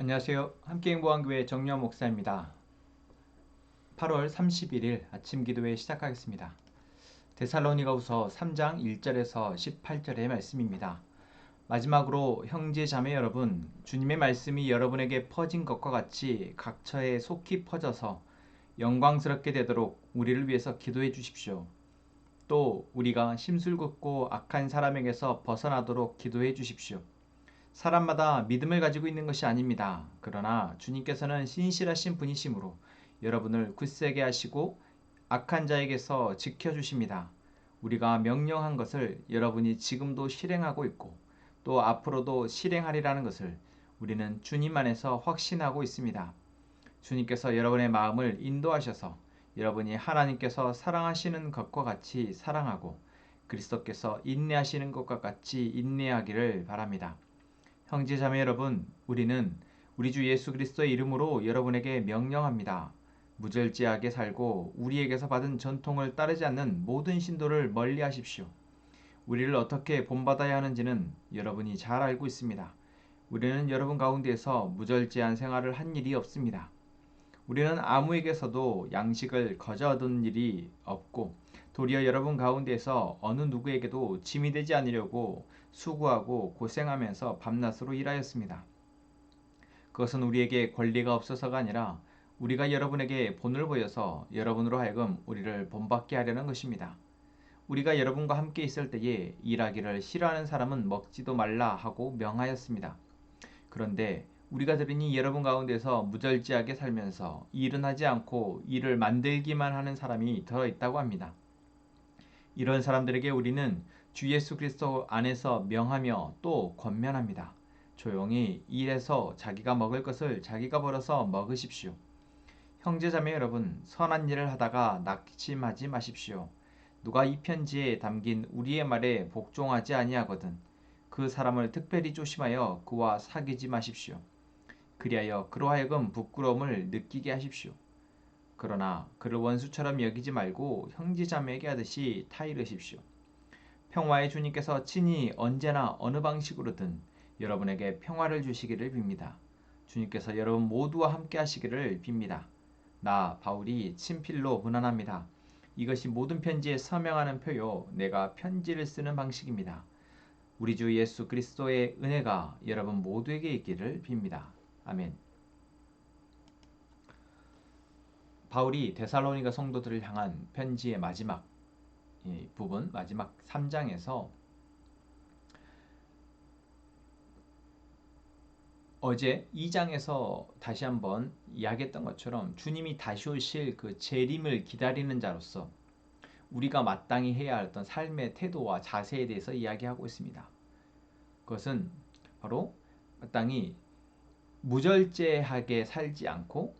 안녕하세요. 함께행보한교회 정유환 목사입니다. 8월 31일 아침 기도회 시작하겠습니다. 데살로니가후서 3장 1절에서 18절의 말씀입니다. 마지막으로 형제 자매 여러분, 주님의 말씀이 여러분에게 퍼진 것과 같이 각처에 속히 퍼져서 영광스럽게 되도록 우리를 위해서 기도해 주십시오. 또 우리가 심술궂고 악한 사람에게서 벗어나도록 기도해 주십시오. 사람마다 믿음을 가지고 있는 것이 아닙니다. 그러나 주님께서는 신실하신 분이시므로 여러분을 굳세게 하시고 악한 자에게서 지켜주십니다. 우리가 명령한 것을 여러분이 지금도 실행하고 있고 또 앞으로도 실행하리라는 것을 우리는 주님 안에서 확신하고 있습니다. 주님께서 여러분의 마음을 인도하셔서 여러분이 하나님께서 사랑하시는 것과 같이 사랑하고 그리스도께서 인내하시는 것과 같이 인내하기를 바랍니다. 형제 자매 여러분, 우리는 우리 주 예수 그리스도의 이름으로 여러분에게 명령합니다. 무절제하게 살고 우리에게서 받은 전통을 따르지 않는 모든 신도를 멀리 하십시오. 우리를 어떻게 본받아야 하는지는 여러분이 잘 알고 있습니다. 우리는 여러분 가운데에서 무절제한 생활을 한 일이 없습니다. 우리는 아무에게서도 양식을 거저 얻은 일이 없고 도리어 여러분 가운데에서 어느 누구에게도 짐이 되지 않으려고 수고하고 고생하면서 밤낮으로 일하였습니다. 그것은 우리에게 권리가 없어서가 아니라 우리가 여러분에게 본을 보여서 여러분으로 하여금 우리를 본받게 하려는 것입니다. 우리가 여러분과 함께 있을 때에 일하기를 싫어하는 사람은 먹지도 말라 하고 명하였습니다. 그런데 우리가 들으니 여러분 가운데서 무절제하게 살면서 일은 하지 않고 일을 만들기만 하는 사람이 들어있다고 합니다. 이런 사람들에게 우리는 주 예수 그리스도 안에서 명하며 또 권면합니다. 조용히 일해서 자기가 먹을 것을 자기가 벌어서 먹으십시오. 형제자매 여러분, 선한 일을 하다가 낙심하지 마십시오. 누가 이 편지에 담긴 우리의 말에 복종하지 아니하거든 그 사람을 특별히 조심하여 그와 사귀지 마십시오. 그리하여 그로 하여금 부끄러움을 느끼게 하십시오. 그러나 그를 원수처럼 여기지 말고 형제자매에게 하듯이 타이르십시오. 평화의 주님께서 친히 언제나 어느 방식으로든 여러분에게 평화를 주시기를 빕니다. 주님께서 여러분 모두와 함께 하시기를 빕니다. 나 바울이 친필로 문안합니다. 이것이 모든 편지에 서명하는 표요 내가 편지를 쓰는 방식입니다. 우리 주 예수 그리스도의 은혜가 여러분 모두에게 있기를 빕니다. 아멘. 바울이 데살로니가 성도들을 향한 편지의 마지막 부분, 마지막 3장에서 어제 2장에서 다시 한번 이야기했던 것처럼 주님이 다시 오실 그 재림을 기다리는 자로서 우리가 마땅히 해야 할 어떤 삶의 태도와 자세에 대해서 이야기하고 있습니다. 그것은 바로 마땅히 무절제하게 살지 않고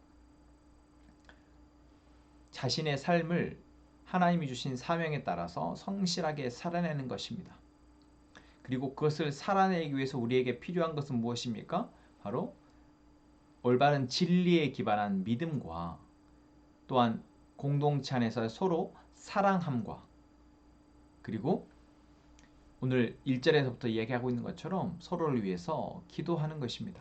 자신의 삶을 하나님이 주신 사명에 따라서 성실하게 살아내는 것입니다. 그리고 그것을 살아내기 위해서 우리에게 필요한 것은 무엇입니까? 바로 올바른 진리에 기반한 믿음과 또한 공동체 안에서 서로 사랑함과 그리고 오늘 1절에서부터 이야기하고 있는 것처럼 서로를 위해서 기도하는 것입니다.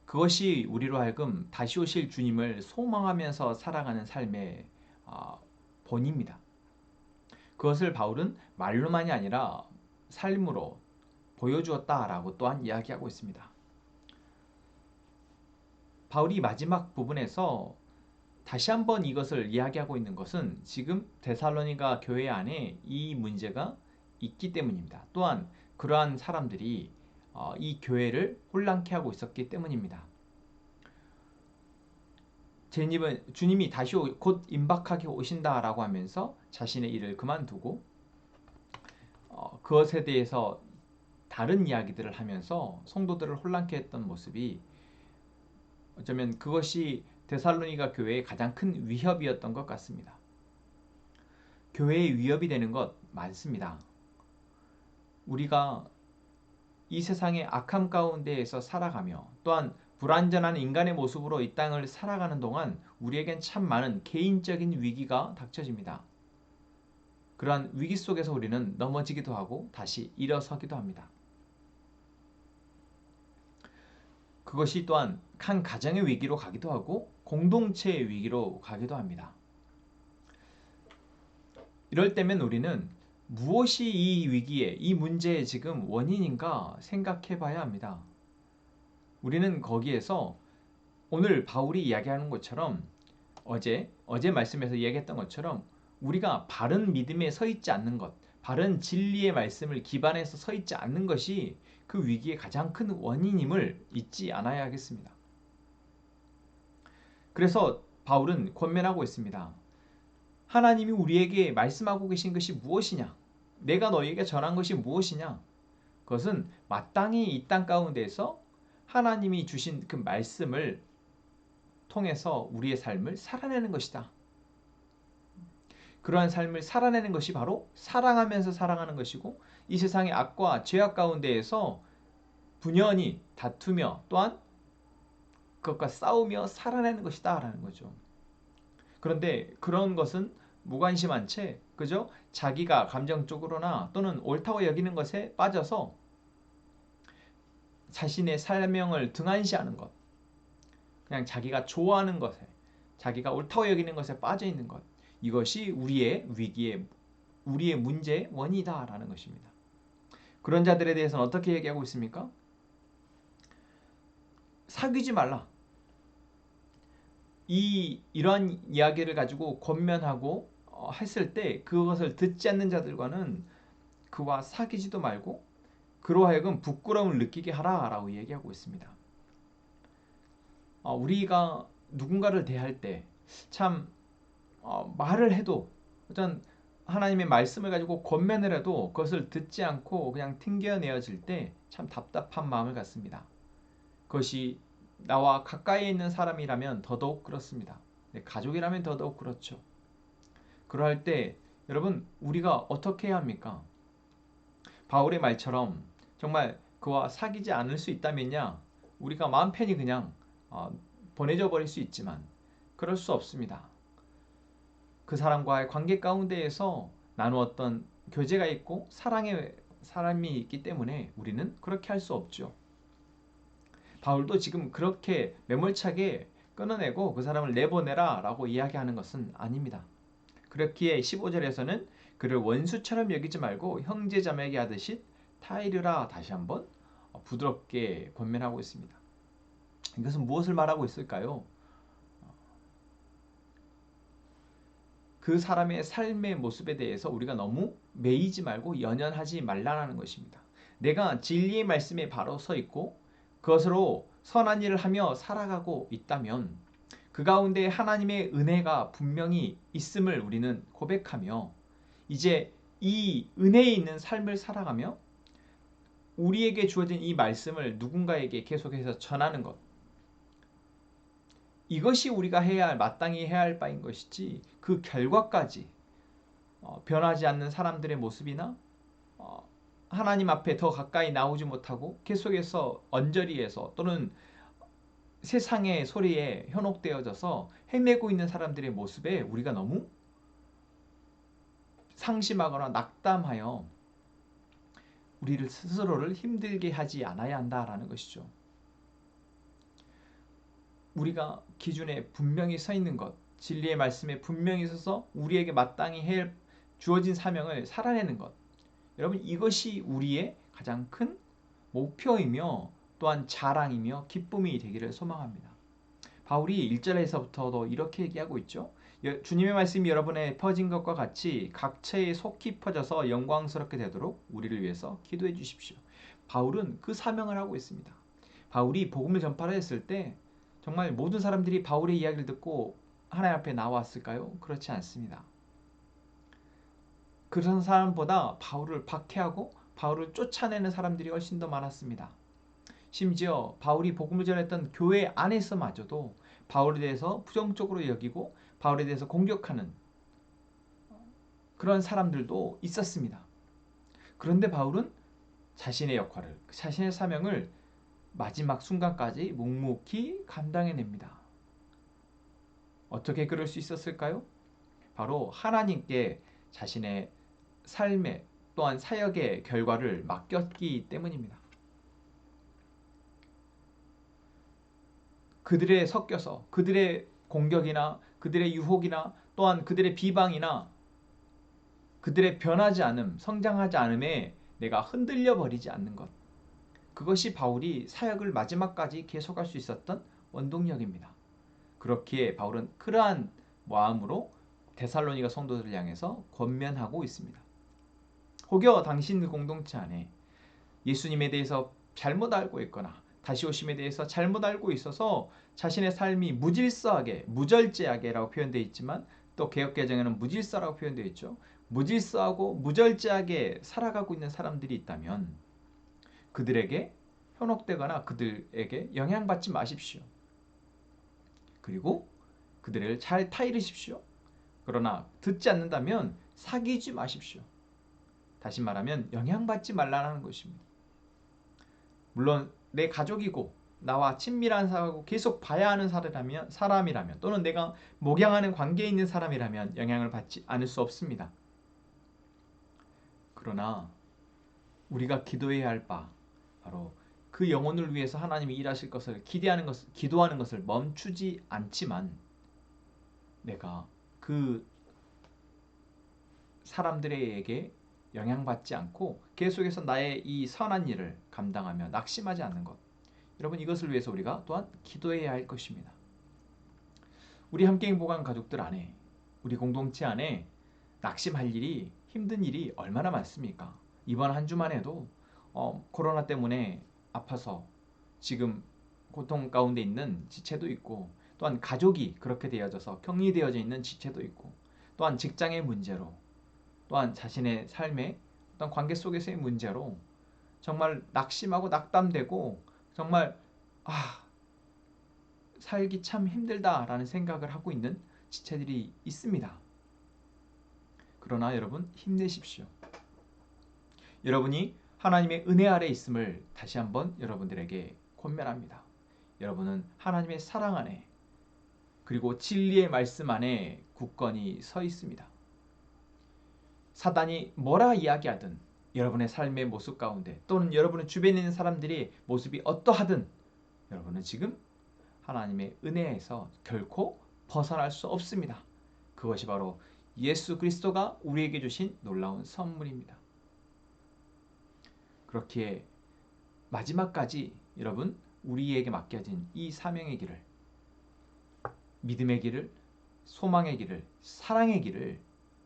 그것이 우리로 하여금 다시 오실 주님을 소망하면서 살아가는 삶의 본입니다. 그것을 바울은 말로만이 아니라 삶으로 보여주었다라고 또한 이야기하고 있습니다. 바울이 마지막 부분에서 다시 한번 이것을 이야기하고 있는 것은 지금 데살로니가 교회 안에 이 문제가 있기 때문입니다. 또한 그러한 사람들이 이 교회를 혼란케 하고 있었기 때문입니다. 주님이 다시 곧 임박하게 오신다라고 하면서 자신의 일을 그만두고 그것에 대해서 다른 이야기들을 하면서 성도들을 혼란케 했던 모습이 어쩌면 그것이 데살로니가 교회의 가장 큰 위협이었던 것 같습니다. 교회의 위협이 되는 것 많습니다. 우리가 이 세상의 악함 가운데에서 살아가며 또한 불완전한 인간의 모습으로 이 땅을 살아가는 동안 우리에겐 참 많은 개인적인 위기가 닥쳐집니다. 그러한 위기 속에서 우리는 넘어지기도 하고 다시 일어서기도 합니다. 그것이 또한 한 가정의 위기로 가기도 하고 공동체의 위기로 가기도 합니다. 이럴 때면 우리는 무엇이 이 위기에, 이 문제의 지금 원인인가 생각해 봐야 합니다. 우리는 거기에서 오늘 바울이 이야기하는 것처럼 어제 말씀에서 이야기했던 것처럼 우리가 바른 믿음에 서 있지 않는 것, 바른 진리의 말씀을 기반해서 서 있지 않는 것이 그 위기의 가장 큰 원인임을 잊지 않아야 하겠습니다. 그래서 바울은 권면하고 있습니다. 하나님이 우리에게 말씀하고 계신 것이 무엇이냐? 내가 너희에게 전한 것이 무엇이냐? 그것은 마땅히 이 땅 가운데서 하나님이 주신 그 말씀을 통해서 우리의 삶을 살아내는 것이다. 그러한 삶을 살아내는 것이 바로 사랑하면서 살아가는 것이고 이 세상의 악과 죄악 가운데에서 분연히 다투며 또한 그것과 싸우며 살아내는 것이다 라는 거죠. 그런데 그런 것은 무관심한 채 그저 자기가 감정적으로나 또는 옳다고 여기는 것에 빠져서 자신의 사명을 등한시하는 것, 그냥 자기가 좋아하는 것에, 자기가 옳다고 여기는 것에 빠져 있는 것, 이것이 우리의 위기의, 우리의 문제의 원이다라는 것입니다. 그런 자들에 대해서는 어떻게 얘기하고 있습니까? 사귀지 말라. 이러한 이야기를 가지고 권면하고 했을 때 그것을 듣지 않는 자들과는 그와 사귀지도 말고 그로 하여금 부끄러움을 느끼게 하라라고 얘기하고 있습니다. 우리가 누군가를 대할 때 참 말을 해도 어떤 하나님의 말씀을 가지고 권면을 해도 그것을 듣지 않고 그냥 튕겨내어질 때 참 답답한 마음을 갖습니다. 그것이 나와 가까이 있는 사람이라면 더더욱 그렇습니다. 가족이라면 더더욱 그렇죠. 그러할 때 여러분 우리가 어떻게 해야 합니까? 바울의 말처럼 정말 그와 사귀지 않을 수 있다면야 우리가 마음 편히 그냥 보내줘 버릴 수 있지만 그럴 수 없습니다. 그 사람과의 관계 가운데에서 나누었던 교제가 있고 사랑의 사람이 있기 때문에 우리는 그렇게 할 수 없죠. 바울도 지금 그렇게 매몰차게 끊어내고 그 사람을 내보내라 라고 이야기하는 것은 아닙니다. 그렇기에 15절에서는 그를 원수처럼 여기지 말고 형제자매에게 하듯이 타이르라 다시 한번 부드럽게 권면하고 있습니다. 이것은 무엇을 말하고 있을까요? 그 사람의 삶의 모습에 대해서 우리가 너무 매이지 말고 연연하지 말라는 것입니다. 내가 진리의 말씀에 바로 서 있고 그것으로 선한 일을 하며 살아가고 있다면 그 가운데 하나님의 은혜가 분명히 있음을 우리는 고백하며 이제 이 은혜에 있는 삶을 살아가며 우리에게 주어진 이 말씀을 누군가에게 계속해서 전하는 것, 이것이 우리가 해야 할, 마땅히 해야 할 바인 것이지 그 결과까지 변하지 않는 사람들의 모습이나 하나님 앞에 더 가까이 나오지 못하고 계속해서 언저리에서 또는 세상의 소리에 현혹되어져서 헤매고 있는 사람들의 모습에 우리가 너무 상심하거나 낙담하여 우리를 스스로를 힘들게 하지 않아야 한다라는 것이죠. 우리가 기준에 분명히 서 있는 것, 진리의 말씀에 분명히 서서 우리에게 마땅히 주어진 사명을 살아내는 것, 여러분 이것이 우리의 가장 큰 목표이며 또한 자랑이며 기쁨이 되기를 소망합니다. 바울이 1절에서부터도 이렇게 얘기하고 있죠. 주님의 말씀이 여러분의 퍼진 것과 같이 각처에 속히 퍼져서 영광스럽게 되도록 우리를 위해서 기도해 주십시오. 바울은 그 사명을 하고 있습니다. 바울이 복음을 전파를 했을 때 정말 모든 사람들이 바울의 이야기를 듣고 하나님 앞에 나왔을까요? 그렇지 않습니다. 그런 사람보다 바울을 박해하고 바울을 쫓아내는 사람들이 훨씬 더 많았습니다. 심지어 바울이 복음을 전했던 교회 안에서마저도 바울에 대해서 부정적으로 여기고 바울에 대해서 공격하는 그런 사람들도 있었습니다. 그런데 바울은 자신의 역할을, 자신의 사명을 마지막 순간까지 묵묵히 감당해냅니다. 어떻게 그럴 수 있었을까요? 바로 하나님께 자신의 삶의 또한 사역의 결과를 맡겼기 때문입니다. 그들에 섞여서 그들의 공격이나 그들의 유혹이나 또한 그들의 비방이나 그들의 변하지 않음, 성장하지 않음에 내가 흔들려 버리지 않는 것. 그것이 바울이 사역을 마지막까지 계속할 수 있었던 원동력입니다. 그렇기에 바울은 그러한 마음으로 데살로니가 성도들을 향해서 권면하고 있습니다. 혹여 당신 공동체 안에 예수님에 대해서 잘못 알고 있거나 다시 오심에 대해서 잘못 알고 있어서 자신의 삶이 무질서하게, 무절제하게라고 표현되어 있지만 또 개역개정에는 무질서라고 표현되어 있죠. 무질서하고 무절제하게 살아가고 있는 사람들이 있다면 그들에게 현혹되거나 그들에게 영향받지 마십시오. 그리고 그들을 잘 타이르십시오. 그러나 듣지 않는다면 사귀지 마십시오. 다시 말하면 영향받지 말라는 것입니다. 물론 내 가족이고 나와 친밀한 사람이고 계속 봐야 하는 사람이라면 또는 내가 목양하는 관계에 있는 사람이라면 영향을 받지 않을 수 없습니다. 그러나 우리가 기도해야 할 바 바로 그 영혼을 위해서 하나님이 일하실 것을 기도하는 것을 멈추지 않지만 내가 그 사람들에게 영향받지 않고 계속해서 나의 이 선한 일을 감당하며 낙심하지 않는 것. 여러분 이것을 위해서 우리가 또한 기도해야 할 것입니다. 우리 함께 행복한 가족들 안에 우리 공동체 안에 낙심할 일이 힘든 일이 얼마나 많습니까? 이번 한 주만 해도 코로나 때문에 아파서 지금 고통 가운데 있는 지체도 있고 또한 가족이 그렇게 되어져서 격리되어져 있는 지체도 있고 또한 직장의 문제로 또한 자신의 삶의 어떤 관계 속에서의 문제로 정말 낙심하고 낙담되고 정말 살기 참 힘들다라는 생각을 하고 있는 지체들이 있습니다. 그러나 여러분 힘내십시오. 여러분이 하나님의 은혜 아래 있음을 다시 한번 여러분들에게 권면합니다. 여러분은 하나님의 사랑 안에 그리고 진리의 말씀 안에 굳건히 서 있습니다. 사단이 뭐라 이야기하든 여러분의 삶의 모습 가운데 또는 여러분의 주변에 있는 사람들이 모습이 어떠하든 여러분은 지금 하나님의 은혜에서 결코 벗어날 수 없습니다. 그것이 바로 예수 그리스도가 우리에게 주신 놀라운 선물입니다. 그렇기에 마지막까지 여러분 우리에게 맡겨진 이 사명의 길을 믿음의 길을 소망의 길을 사랑의 길을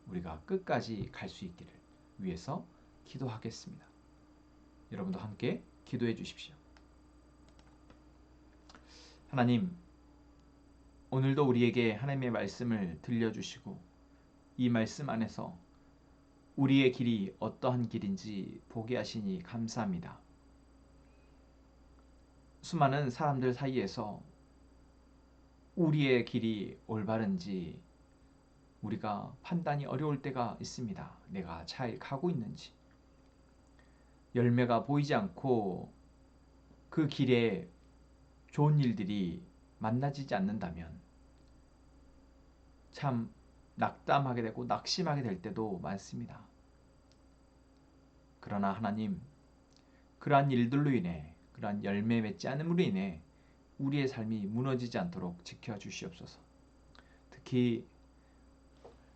우리가 끝까지 갈 수 있기를 위해서 기도하겠습니다. 여러분도 함께 기도해 주십시오. 하나님, 오늘도 우리에게 하나님의 말씀을 들려주시고 이 말씀 안에서 우리의 길이 어떠한 길인지 보게 하시니 감사합니다. 수많은 사람들 사이에서 우리의 길이 올바른지 우리가 판단이 어려울 때가 있습니다. 내가 잘 가고 있는지. 열매가 보이지 않고 그 길에 좋은 일들이 만나지지 않는다면 참 낙담하게 되고 낙심하게 될 때도 많습니다. 그러나 하나님, 그러한 일들로 인해 그러한 열매 맺지 않음으로 인해 우리의 삶이 무너지지 않도록 지켜주시옵소서. 특히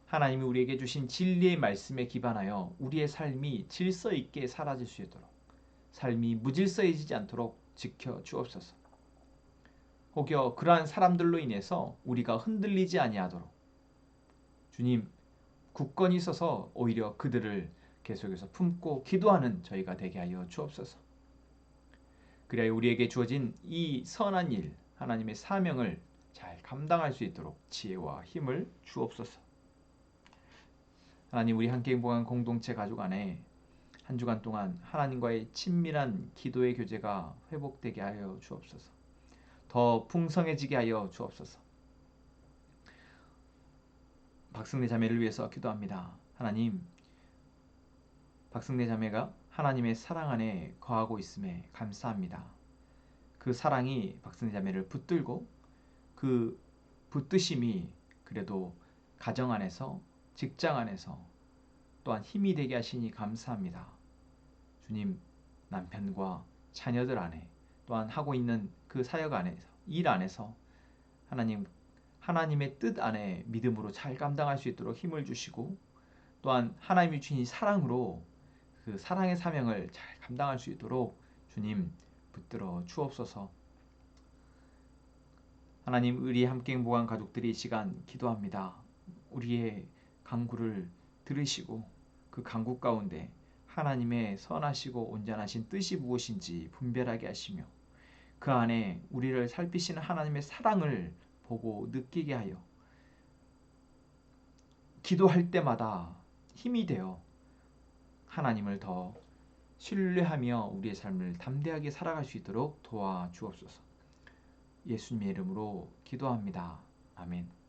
하나님이 우리에게 주신 진리의 말씀에 기반하여 우리의 삶이 질서 있게 사라질 수 있도록 삶이 무질서해지지 않도록 지켜주옵소서. 혹여 그러한 사람들로 인해서 우리가 흔들리지 아니하도록 주님 굳건히 서서 오히려 그들을 계속해서 품고 기도하는 저희가 되게 하여 주옵소서. 그래야 우리에게 주어진 이 선한 일 하나님의 사명을 잘 감당할 수 있도록 지혜와 힘을 주옵소서. 하나님 우리 함께 행복한 공동체 가족 안에 한 주간 동안 하나님과의 친밀한 기도의 교제가 회복되게 하여 주옵소서. 더 풍성해지게 하여 주옵소서. 박승래 자매를 위해서 기도합니다. 하나님, 박승래 자매가 하나님의 사랑 안에 거하고 있음에 감사합니다. 그 사랑이 박승래 자매를 붙들고 그 붙드심이 그래도 가정 안에서 직장 안에서 또한 힘이 되게 하시니 감사합니다. 주님, 남편과 자녀들 안에 또한 하고 있는 그 사역 안에서 일 안에서 하나님의 뜻 안에 믿음으로 잘 감당할 수 있도록 힘을 주시고, 또한 하나님이 주신 이 사랑으로 그 사랑의 사명을 잘 감당할 수 있도록 주님 붙들어 주옵소서. 하나님, 우리 함께 행복한 가족들이 이 시간 기도합니다. 우리의 간구를 들으시고 그 간구 가운데 하나님의 선하시고 온전하신 뜻이 무엇인지 분별하게 하시며, 그 안에 우리를 살피시는 하나님의 사랑을 보고 느끼게 하여 기도할 때마다 힘이 되어 하나님을 더 신뢰하며 우리의 삶을 담대하게 살아갈 수 있도록 도와주옵소서. 예수님의 이름으로 기도합니다. 아멘.